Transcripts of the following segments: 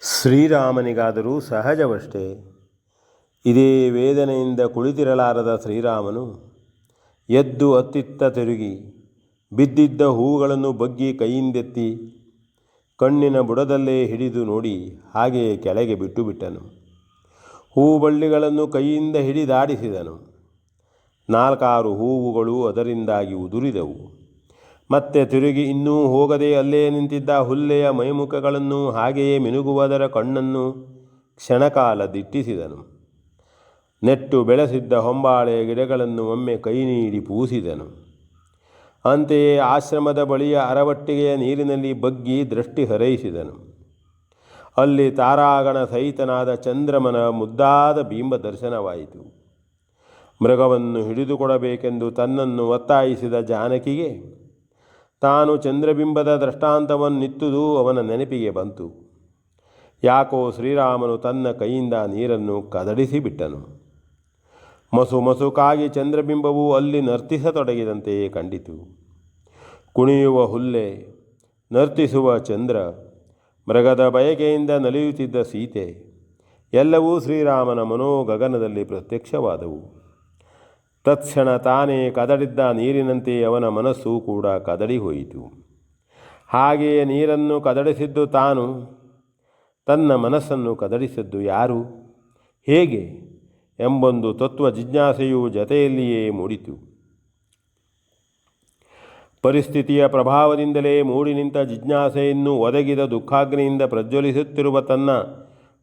ಶ್ರೀರಾಮನಿಗಾದರೂ ಸಹಜವಷ್ಟೇ. ಇದೇ ವೇದನೆಯಿಂದ ಕುಳಿತಿರಲಾರದ ಶ್ರೀರಾಮನು ಎದ್ದು ಅತ್ತಿತ್ತ ತಿರುಗಿ ಬಿದ್ದಿದ್ದ ಹೂಗಳನ್ನು ಬಗ್ಗಿ ಕೈಯಿಂದೆತ್ತಿ ಕಣ್ಣಿನ ಬುಡದಲ್ಲೇ ಹಿಡಿದು ನೋಡಿ ಹಾಗೆಯೇ ಕೆಳಗೆ ಬಿಟ್ಟನು. ಹೂಬಳ್ಳಿಗಳನ್ನು ಕೈಯಿಂದ ಹಿಡಿದಾಡಿಸಿದನು. 4-6 ಹೂವುಗಳು ಅದರಿಂದಾಗಿ ಉದುರಿದವು. ಮತ್ತೆ ತಿರುಗಿ ಇನ್ನೂ ಹೋಗದೆ ಅಲ್ಲೇ ನಿಂತಿದ್ದ ಹುಲ್ಲೆಯ ಮೈಮುಖಗಳನ್ನು ಹಾಗೆಯೇ ಮಿನುಗುವುದರ ಕಣ್ಣನ್ನು ಕ್ಷಣಕಾಲ ದಿಟ್ಟಿಸಿದನು. ನೆಟ್ಟು ಬೆಳೆಸಿದ್ದ ಹೊಂಬಾಳೆಯ ಗಿಡಗಳನ್ನು ಒಮ್ಮೆ ಕೈ ನೀಡಿ ಪೂಸಿದನು. ಅಂತೆಯೇ ಆಶ್ರಮದ ಬಳಿಯ ಅರವಟ್ಟಿಗೆಯ ನೀರಿನಲ್ಲಿ ಬಗ್ಗಿ ದೃಷ್ಟಿ ಹರೈಸಿದನು. ಅಲ್ಲಿ ತಾರಾಗಣ ಸಹಿತನಾದ ಚಂದ್ರಮನ ಮುದ್ದಾದ ಬಿಂಬ ದರ್ಶನವಾಯಿತು. ಮೃಗವನ್ನು ಹಿಡಿದುಕೊಡಬೇಕೆಂದು ತನ್ನನ್ನು ಒತ್ತಾಯಿಸಿದ ಜಾನಕಿಗೆ ತಾನು ಚಂದ್ರಬಿಂಬದ ದೃಷ್ಟಾಂತವನ್ನಿತ್ತುದು ಅವನ ನೆನಪಿಗೆ ಬಂತು. ಯಾಕೋ ಶ್ರೀರಾಮನು ತನ್ನ ಕೈಯಿಂದ ನೀರನ್ನು ಕದಡಿಸಿ ಬಿಟ್ಟನು. ಮಸುಕಾಗಿ ಚಂದ್ರಬಿಂಬವು ಅಲ್ಲಿ ನರ್ತಿಸತೊಡಗಿದಂತೆಯೇ ಕಂಡಿತು. ಕುಣಿಯುವ ಹುಲ್ಲೆ, ನರ್ತಿಸುವ ಚಂದ್ರ, ಮೃಗದ ಬಯಕೆಯಿಂದ ನಲಿಯುತ್ತಿದ್ದ ಸೀತೆ ಎಲ್ಲವೂ ಶ್ರೀರಾಮನ ಮನೋಗಗನದಲ್ಲಿ ಪ್ರತ್ಯಕ್ಷವಾದವು. ತತ್ಕ್ಷಣ ತಾನೇ ಕದಡಿದ್ದ ನೀರಿನಂತೆ ಅವನ ಮನಸ್ಸು ಕೂಡ ಕದಡಿ ಹೋಯಿತು. ಹಾಗೆಯೇ ನೀರನ್ನು ಕದಡಿಸಿದ್ದು ತಾನು, ತನ್ನ ಮನಸ್ಸನ್ನು ಕದಡಿಸಿದ್ದು ಯಾರು, ಹೇಗೆ ಎಂಬೊಂದು ತತ್ವ ಜಿಜ್ಞಾಸೆಯು ಜತೆಯಲ್ಲಿಯೇ ಮೂಡಿತು. ಪರಿಸ್ಥಿತಿಯ ಪ್ರಭಾವದಿಂದಲೇ ಮೂಡಿ ನಿಂತ ಜಿಜ್ಞಾಸೆಯನ್ನು ಒದಗಿದ ದುಃಖಾಗ್ನಿಯಿಂದ ಪ್ರಜ್ವಲಿಸುತ್ತಿರುವ ತನ್ನ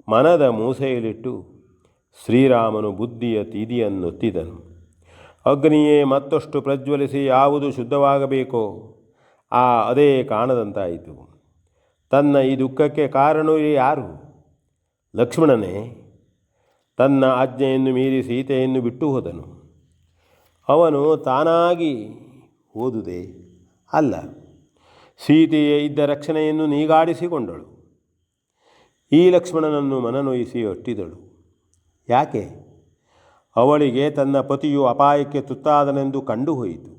ಮನದ ಮೂಸೆಯಲ್ಲಿಟ್ಟು ಶ್ರೀರಾಮನು ಬುದ್ಧಿಯ ತೀದಿಯನ್ನೊತ್ತಿದನು. ಅಗ್ನಿಯೇ ಮತ್ತಷ್ಟು ಪ್ರಜ್ವಲಿಸಿ ಯಾವುದು ಶುದ್ಧವಾಗಬೇಕೋ ಅದೇ ಕಾಣದಂತಾಯಿತು. ತನ್ನ ಈ ದುಃಖಕ್ಕೆ ಕಾರಣವೇ ಯಾರು? ಲಕ್ಷ್ಮಣನೇ. ತನ್ನ ಆಜ್ಞೆಯನ್ನು ಮೀರಿ ಸೀತೆಯನ್ನು ಬಿಟ್ಟು ಹೋದನು. ಅವನು ತಾನಾಗಿ ಹೋದುದೇ ಅಲ್ಲ, ಸೀತೆಯೇ ಇದ್ದ ರಕ್ಷಣೆಯನ್ನು ನೀಗಾಡಿಸಿಕೊಂಡಳು. ಈ ಲಕ್ಷ್ಮಣನನ್ನು ಮನನೊಯಿಸಿ ಅಟ್ಟಿದಳು. ಯಾಕೆ? ಅವಳಿಗೆ ತನ್ನ ಪತಿಯು ಅಪಾಯಕ್ಕೆ ತುತ್ತಾದನೆಂದು ಕಂಡು ಹೋಯಿತು.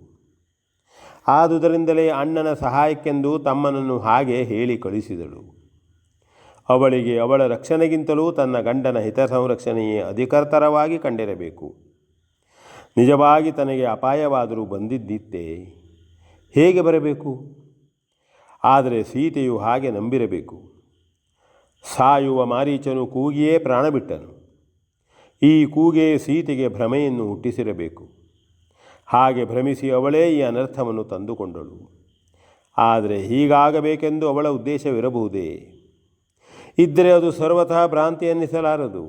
ಆದುದರಿಂದಲೇ ಅಣ್ಣನ ಸಹಾಯಕ್ಕೆಂದು ತಮ್ಮನನ್ನು ಹಾಗೆ ಹೇಳಿ ಕಳಿಸಿದಳು. ಅವಳಿಗೆ ಅವಳ ರಕ್ಷಣೆಗಿಂತಲೂ ತನ್ನ ಗಂಡನ ಹಿತ ಸಂರಕ್ಷಣೆಯೇ ಅಧಿಕರ್ತರವಾಗಿ ಕಂಡಿರಬೇಕು. ನಿಜವಾಗಿ ತನಗೆ ಅಪಾಯವಾದರೂ ಬಂದಿದ್ದಿತ್ತೇ? ಹೇಗೆ ಬರಬೇಕು? ಆದರೆ ಸೀತೆಯು ಹಾಗೆ ನಂಬಿರಬೇಕು. ಸಾಯುವ ಮಾರೀಚನು ಕೂಗಿಯೇ ಪ್ರಾಣ ಬಿಟ್ಟನು. ಈ ಕೂಗೇ ಸೀತೆಗೆ ಭ್ರಮೆಯನ್ನು ಹುಟ್ಟಿಸಿರಬೇಕು. ಹಾಗೆ ಭ್ರಮಿಸಿ ಅವಳೇ ಈ ಅನರ್ಥವನ್ನು ತಂದುಕೊಂಡಳು. ಆದರೆ ಹೀಗಾಗಬೇಕೆಂದು ಅವಳ ಉದ್ದೇಶವಿರಬಹುದೇ? ಇದ್ದರೆ ಅದು ಸರ್ವತಃ ಭ್ರಾಂತಿ ಅನ್ನಿಸಲಾರದು.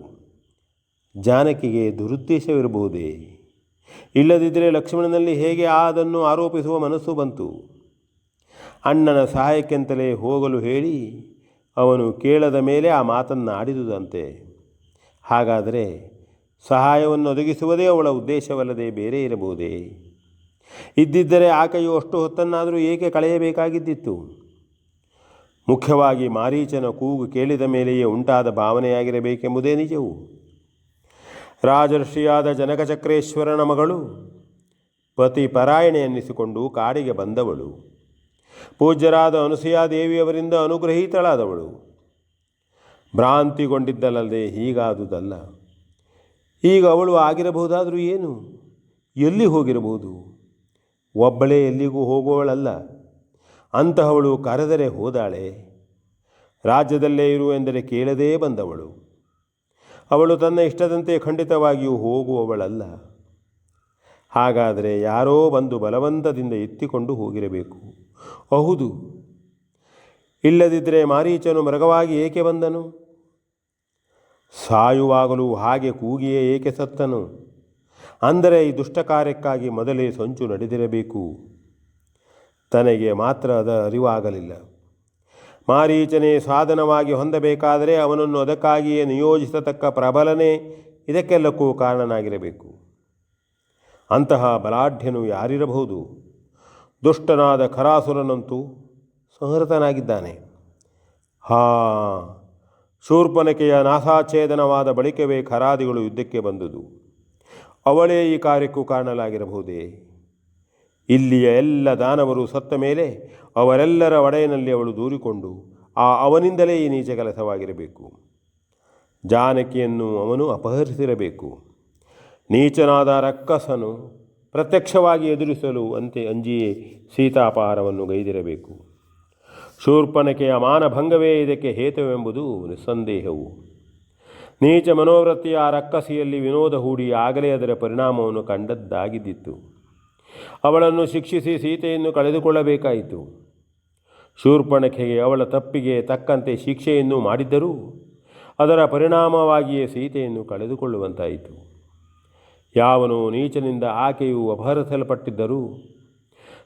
ಜಾನಕಿಗೆ ದುರುದ್ದೇಶವಿರಬಹುದೇ? ಇಲ್ಲದಿದ್ದರೆ ಲಕ್ಷ್ಮಣನಲ್ಲಿ ಹೇಗೆ ಅದನ್ನು ಆರೋಪಿಸುವ ಮನಸ್ಸು ಬಂತು? ಅಣ್ಣನ ಸಹಾಯಕ್ಕೆಂತಲೇ ಹೋಗಲು ಹೇಳಿ ಅವನು ಕೇಳದ ಮೇಲೆ ಆ ಮಾತನ್ನು ಆಡಿದುದಂತೆ. ಹಾಗಾದರೆ ಸಹಾಯವನ್ನು ಒದಗಿಸುವುದೇ ಅವಳ ಉದ್ದೇಶವಲ್ಲದೆ ಬೇರೆ ಇರಬಹುದೇ? ಇದ್ದಿದ್ದರೆ ಆಕೆಯು ಅಷ್ಟು ಹೊತ್ತನ್ನಾದರೂ ಏಕೆ ಕಳೆಯಬೇಕಾಗಿದ್ದಿತ್ತು? ಮುಖ್ಯವಾಗಿ ಮಾರೀಚನ ಕೂಗು ಕೇಳಿದ ಮೇಲೆಯೇ ಉಂಟಾದ ಭಾವನೆಯಾಗಿರಬೇಕೆಂಬುದೇ ನಿಜವು. ರಾಜರ್ಷಿಯಾದ ಜನಕಚಕ್ರೇಶ್ವರನ ಮಗಳು, ಪತಿ ಪರಾಯಣೆ ಎನ್ನಿಸಿಕೊಂಡು ಕಾಡಿಗೆ ಬಂದವಳು, ಪೂಜ್ಯರಾದ ಅನುಸೂಯಾದೇವಿಯವರಿಂದ ಅನುಗ್ರಹೀತಳಾದವಳು. ಭ್ರಾಂತಿಗೊಂಡಿದ್ದಲ್ಲದೆ ಹೀಗಾದುದಲ್ಲ. ಈಗ ಅವಳು ಆಗಿರಬಹುದಾದರೂ ಏನು? ಎಲ್ಲಿ ಹೋಗಿರಬಹುದು? ಒಬ್ಬಳೇ ಎಲ್ಲಿಗೂ ಹೋಗುವವಳಲ್ಲ. ಅಂತಹವಳು ಕರೆದರೆ ಹೋದಾಳೆ. ರಾಜ್ಯದಲ್ಲೇ ಇರು ಎಂದರೆ ಕೇಳದೇ ಬಂದವಳು. ಅವಳು ತನ್ನ ಇಷ್ಟದಂತೆ ಖಂಡಿತವಾಗಿಯೂ ಹೋಗುವವಳಲ್ಲ. ಹಾಗಾದರೆ ಯಾರೋ ಬಂದು ಬಲವಂತದಿಂದ ಎತ್ತಿಕೊಂಡು ಹೋಗಿರಬೇಕು. ಹೌದು. ಇಲ್ಲದಿದ್ದರೆ ಮಾರೀಚನು ಮೃಗವಾಗಿ ಏಕೆ ಬಂದನು? ಸಾಯುವಾಗಲೂ ಹಾಗೆ ಕೂಗಿಯೇ ಏಕೆ ಸತ್ತನು? ಅಂದರೆ ಈ ದುಷ್ಟ ಕಾರ್ಯಕ್ಕಾಗಿ ಮೊದಲೇ ಸಂಚು ನಡೆದಿರಬೇಕು. ತನಗೆ ಮಾತ್ರ ಅದರ ಅರಿವಾಗಲಿಲ್ಲ. ಮಾರೀಚನೇ ಸಾಧನವಾಗಿ ಹೊಂದಬೇಕಾದರೆ ಅವನನ್ನು ಅದಕ್ಕಾಗಿಯೇ ನಿಯೋಜಿಸತಕ್ಕ ಪ್ರಬಲನೇ ಇದಕ್ಕೆಲ್ಲಕ್ಕೂ ಕಾರಣನಾಗಿರಬೇಕು. ಅಂತಹ ಬಲಾಢ್ಯನು ಯಾರಿರಬಹುದು? ದುಷ್ಟನಾದ ಖರಾಸುರನಂತೂ ಸಂಹೃತನಾಗಿದ್ದಾನೆ. ಶೂರ್ಪನಖೆಯ ನಾಸಾಛೇದನವಾದ ಬಳಿಕವೇ ಖರಾದಿಗಳು ಯುದ್ಧಕ್ಕೆ ಬಂದುದು. ಅವಳೇ ಈ ಕಾರ್ಯಕ್ಕೂ ಕಾರಣಲಾಗಿರಬಹುದೇ? ಇಲ್ಲಿಯ ಎಲ್ಲ ದಾನವರು ಸತ್ತ ಮೇಲೆ ಅವರೆಲ್ಲರ ಒಡೆಯನಲ್ಲಿ ಅವಳು ದೂರಿಕೊಂಡು ಅವನಿಂದಲೇ ಈ ನೀಚ ಕೆಲಸವಾಗಿರಬೇಕು. ಜಾನಕಿಯನ್ನು ಅವನು ಅಪಹರಿಸಿರಬೇಕು. ನೀಚನಾದ ರಕ್ಕಸನು ಪ್ರತ್ಯಕ್ಷವಾಗಿ ಎದುರಿಸಲು ಅಂಜಿಯೇ ಸೀತಾಪಹಾರವನ್ನು ಗೈದಿರಬೇಕು. ಶೂರ್ಪನಖೆಯ ಮಾನಭಂಗವೇ ಇದಕ್ಕೆ ಹೇತುವೆಂಬುದು ನಿಸ್ಸಂದೇಹವು. ನೀಚ ಮನೋವೃತ್ತಿಯ ಆ ರಕ್ಕಸಿಯಲ್ಲಿ ವಿನೋದ ಹೂಡಿ ಆಗಲೇ ಅದರ ಪರಿಣಾಮವನ್ನು ಕಂಡದ್ದಾಗಿದ್ದಿತ್ತು. ಅವಳನ್ನು ಶಿಕ್ಷಿಸಿ ಸೀತೆಯನ್ನು ಕಳೆದುಕೊಳ್ಳಬೇಕಾಯಿತು. ಶೂರ್ಪನಖೆಗೆ ಅವಳ ತಪ್ಪಿಗೆ ತಕ್ಕಂತೆ ಶಿಕ್ಷೆಯನ್ನು ಮಾಡಿದ್ದರೂ ಅದರ ಪರಿಣಾಮವಾಗಿಯೇ ಸೀತೆಯನ್ನು ಕಳೆದುಕೊಳ್ಳುವಂತಾಯಿತು. ಯಾವನು ನೀಚನಿಂದ ಆಕೆಯು ಅಪಹರಿಸಲ್ಪಟ್ಟಿದ್ದರೂ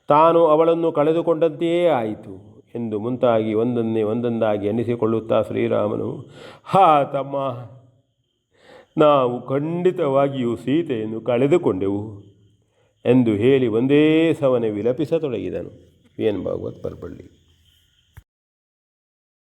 ತಾನು ಅವಳನ್ನು ಕಳೆದುಕೊಂಡಂತೆಯೇ ಆಯಿತು ಎಂದು ಮುಂತಾಗಿ ಒಂದೊಂದಾಗಿ ಎನ್ನಿಸಿಕೊಳ್ಳುತ್ತಾ ಶ್ರೀರಾಮನು, ಹಾ ತಮ್ಮ, ನಾವು ಖಂಡಿತವಾಗಿಯೂ ಸೀತೆಯನ್ನು ಕಳೆದುಕೊಂಡೆವು ಎಂದು ಹೇಳಿ ಒಂದೇ ಸವನೆ ವಿಲಪಿಸತೊಡಗಿದನು. V N Bhagwat, ಪರ್ಪಳ್ಳಿ.